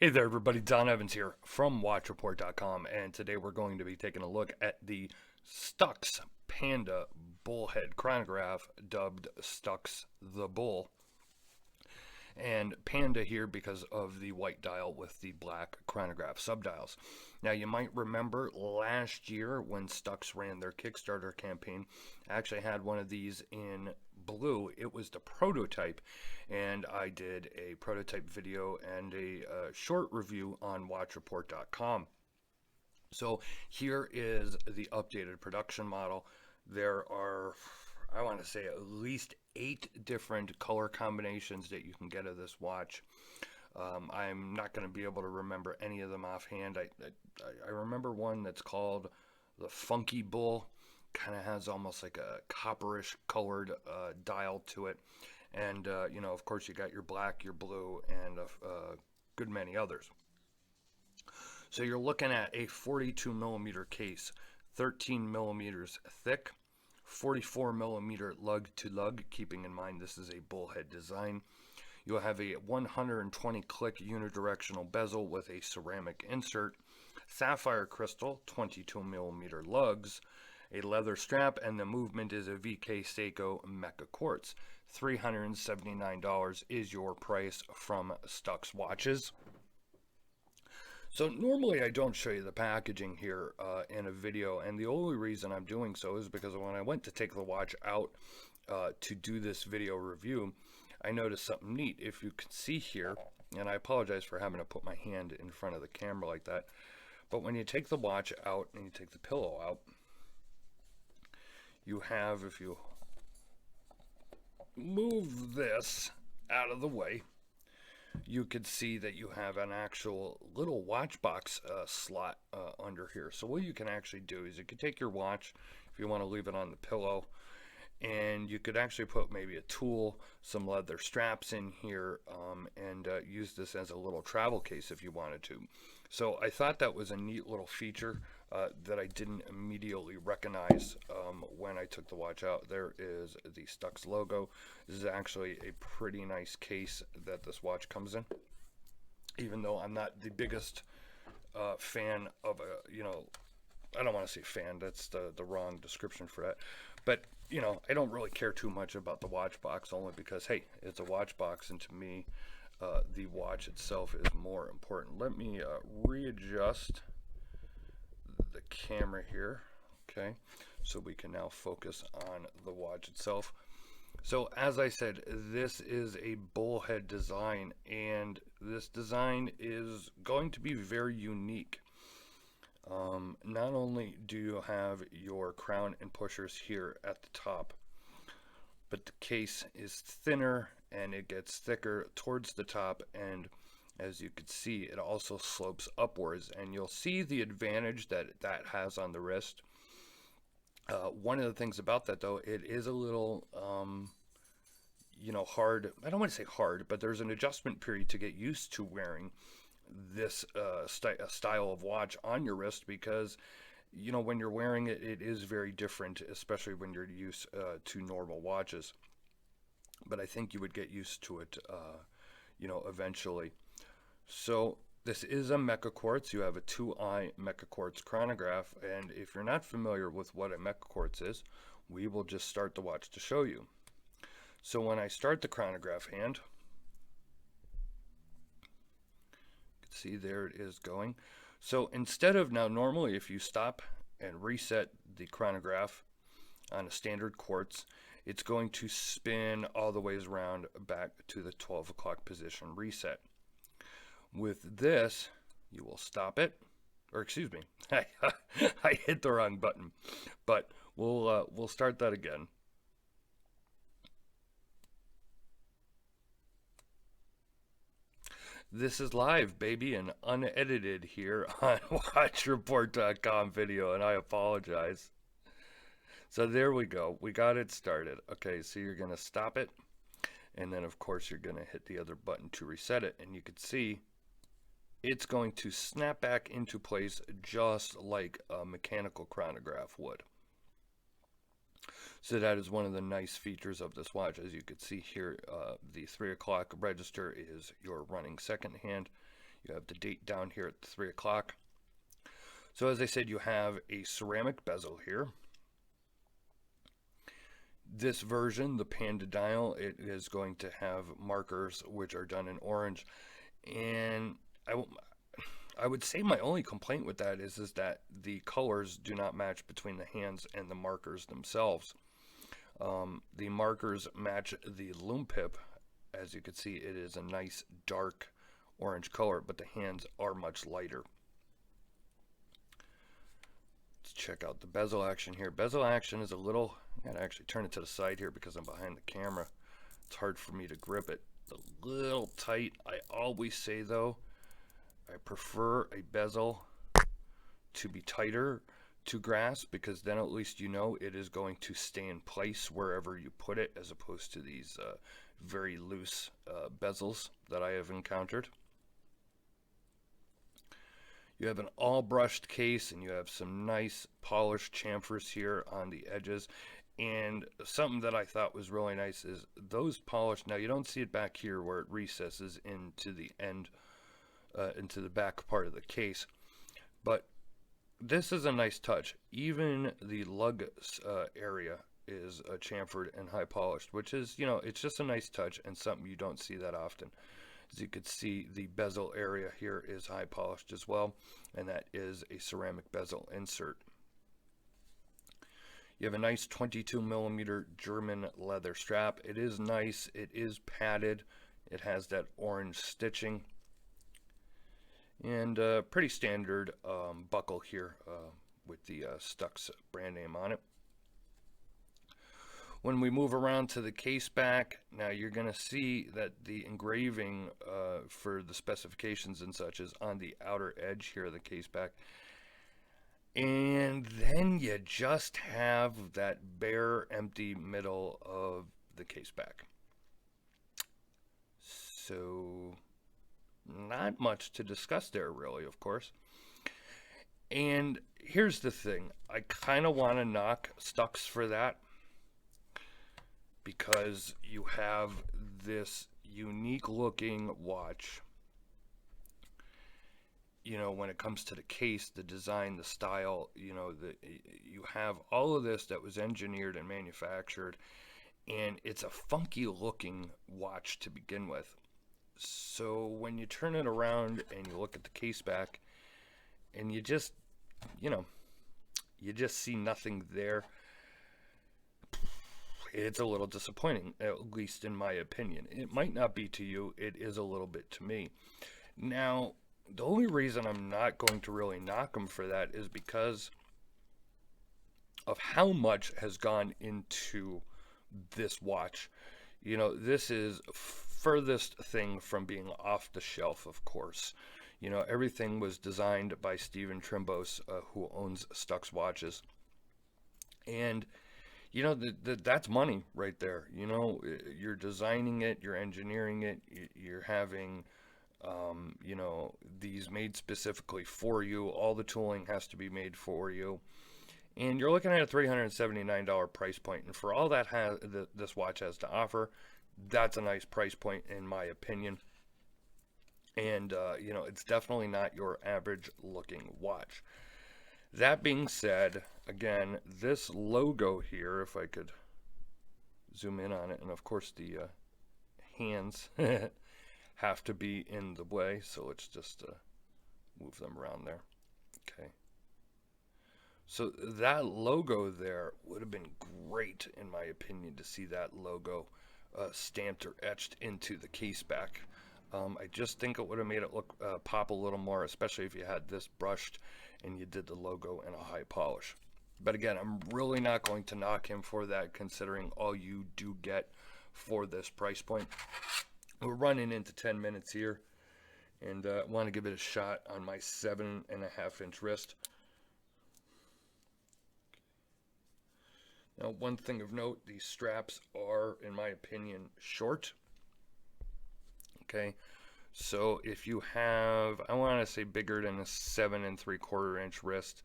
Hey there, everybody. Don Evans here from WatchReport.com, and today we're going to be taking a look at the Stuckx Panda Bullhead chronograph, dubbed Stuckx the Bull. And Panda here because of the white dial with the black chronograph subdials. Now, you might remember last year when Stuckx ran their Kickstarter campaign, I actually had one of these in blue. It was the prototype, and I did a prototype video and a short review on WatchReport.com. So here is the updated production model. There are, I want to say, at least 8 different color combinations that you can get of this watch. I'm not going to be able to remember any of them offhand. I remember one that's called the Funky Bull. Kind of has almost like a copperish colored dial to it. And, of course, you got your black, your blue, and a good many others. So you're looking at a 42 millimeter case, 13 millimeters thick, 44 millimeter lug to lug, keeping in mind this is a bullhead design. You'll have a 120 click unidirectional bezel with a ceramic insert, sapphire crystal, 22 millimeter lugs, a leather strap, and the movement is a VK Seiko Mecha Quartz. $379 is your price from Stuckx Watches. So normally I don't show you the packaging here in a video, and the only reason I'm doing so is because when I went to take the watch out to do this video review, I noticed something neat. If you can see here, and I apologize for having to put my hand in front of the camera like that, but when you take the watch out and you take the pillow out, you have, if you move this out of the way, you could see that you have an actual little watch box slot under here. So what you can actually do is you could take your watch, if you want to leave it on the pillow, and you could actually put maybe a tool, some leather straps in here, and use this as a little travel case if you wanted to. So I thought that was a neat little feature that I didn't immediately recognize when I took the watch out. There is the Stuckx logo. This is actually a pretty nice case that this watch comes in, even though I'm not the biggest fan of I don't want to say fan, that's the wrong description for that, but I don't really care too much about the watch box, only because, hey, it's a watch box, and to me the watch itself is more important. Let me readjust the camera here, okay, so we can now focus on the watch itself. So as I said, this is a bullhead design, and this design is going to be very unique. Not only do you have your crown and pushers here at the top, but the case is thinner and it gets thicker towards the top, and as you can see, it also slopes upwards, and you'll see the advantage that that has on the wrist. One of the things about that, though, it is a little hard. I don't want to say hard, but there's an adjustment period to get used to wearing this style of watch on your wrist, because when you're wearing it, it is very different, especially when you're used to normal watches. But I think you would get used to it eventually. So this is a Mecha Quartz. You have a 2-eye Mecha Quartz chronograph, and if you're not familiar with what a Mecha Quartz is, we will just start the watch to show you. So when I start the chronograph hand, you can see there it is going. So instead of, now normally if you stop and reset the chronograph on a standard quartz, it's going to spin all the ways around back to the 12 o'clock position reset. With this, you will stop it, or excuse me, I hit the wrong button, but we'll start that again. This is live, baby, and unedited here on WatchReport.com video, and I apologize. So there we go. We got it started. Okay, so you're going to stop it, and then, of course, you're going to hit the other button to reset it, and you can see it's going to snap back into place just like a mechanical chronograph would. So that is one of the nice features of this watch. As you can see here, the 3 o'clock register is your running second hand. You have the date down here at 3 o'clock. So as I said, you have a ceramic bezel here. This version, the Panda Dial, it is going to have markers which are done in orange. And I would say my only complaint with that is that the colors do not match between the hands and the markers themselves. The markers match the loom pip. As you can see, it is a nice dark orange color, but the hands are much lighter. Let's check out the bezel action here. Bezel action is a little, I gotta actually turn it to the side here because I'm behind the camera. It's hard for me to grip it. It's a little tight. I always say though, I prefer a bezel to be tighter to grasp, because then at least you know it is going to stay in place wherever you put it, as opposed to these very loose bezels that I have encountered. You have an all brushed case, and you have some nice polished chamfers here on the edges. And something that I thought was really nice is those polished, now you don't see it back here where it recesses into the end, into the back part of the case, but this is a nice touch. Even the lug area is chamfered and high polished, which is, you know, it's just a nice touch and something you don't see that often. As you can see, the bezel area here is high polished as well, and that is a ceramic bezel insert. You have a nice 22mm German leather strap. It is nice. It is padded. It has that orange stitching. And pretty standard buckle here with the Stuckx brand name on it. When we move around to the case back, now you're going to see that the engraving for the specifications and such is on the outer edge here of the case back. And then you just have that bare, empty middle of the case back. So not much to discuss there, really, of course. And here's the thing. I kind of want to knock Stuckx for that, because you have this unique looking watch. You know, when it comes to the case, the design, the style, you know, you have all of this that was engineered and manufactured, and it's a funky looking watch to begin with. So when you turn it around and you look at the case back, and you just, you know, you just see nothing there, it's a little disappointing, at least in my opinion. It might not be to you, it is a little bit to me. Now, the only reason I'm not going to really knock them for that is because of how much has gone into this watch. You know, this is furthest thing from being off the shelf, of course. You know, everything was designed by Stephen Trimbos, who owns Stuckx watches. And, you know, that's money right there. You know, you're designing it, you're engineering it, you're having, you know, these made specifically for you. All the tooling has to be made for you. And you're looking at a $379 price point. And for all that this watch has to offer, that's a nice price point in my opinion. And, you know, it's definitely not your average looking watch. That being said, again, this logo here, if I could zoom in on it, and of course the hands have to be in the way, so let's just move them around there. Okay. So that logo there would have been great, in my opinion, to see that logo stamped or etched into the case back. I just think it would have made it look pop a little more, especially if you had this brushed and you did the logo in a high polish. But again, I'm really not going to knock him for that, considering all you do get for this price point. We're running into 10 minutes here, and I want to give it a shot on my 7.5-inch wrist. Now, one thing of note, these straps are, in my opinion, short. Okay, so if you have, I want to say bigger than a 7 3/4-inch wrist,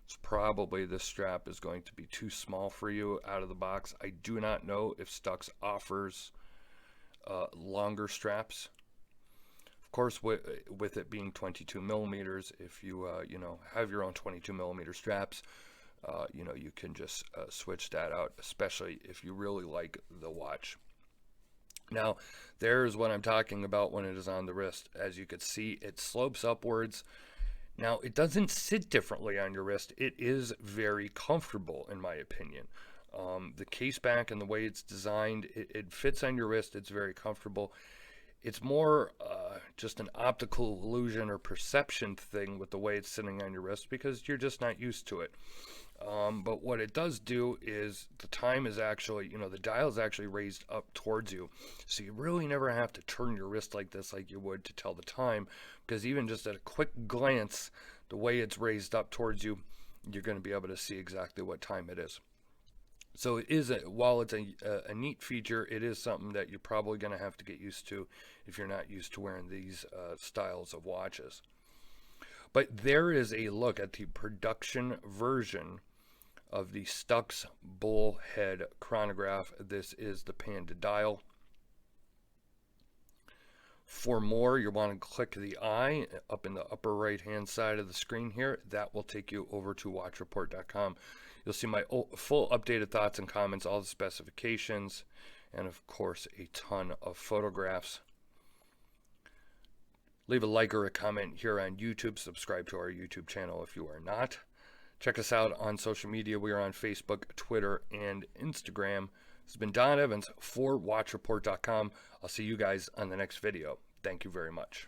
it's probably this strap is going to be too small for you out of the box. I do not know if Stuckx offers longer straps. Of course, with it being 22 millimeters, if you you know, have your own 22 millimeter straps, you know, you can just switch that out, especially if you really like the watch. Now, there's what I'm talking about when it is on the wrist. As you can see, it slopes upwards. Now, it doesn't sit differently on your wrist. It is very comfortable, in my opinion. The case back and the way it's designed, it fits on your wrist. It's very comfortable. It's more just an optical illusion or perception thing with the way it's sitting on your wrist because you're just not used to it. But what it does do is the time is actually, you know, the dial is actually raised up towards you. So you really never have to turn your wrist like this like you would to tell the time, because even just at a quick glance, the way it's raised up towards you, you're going to be able to see exactly what time it is. So it is, while it's a neat feature, it is something that you're probably going to have to get used to if you're not used to wearing these styles of watches. But there is a look at the production version of the Stuckx Bullhead chronograph. This is the Panda Dial. For more, you want to click the eye up in the upper right hand side of the screen here. That will take you over to watchreport.com. You'll see my full updated thoughts and comments, all the specifications, and of course a ton of photographs. Leave a like or a comment here on YouTube. Subscribe to our YouTube channel if you are not. Check us out on social media. We are on Facebook, Twitter, and Instagram. This has been Don Evans for watchreport.com. I'll see you guys on the next video. Thank you very much.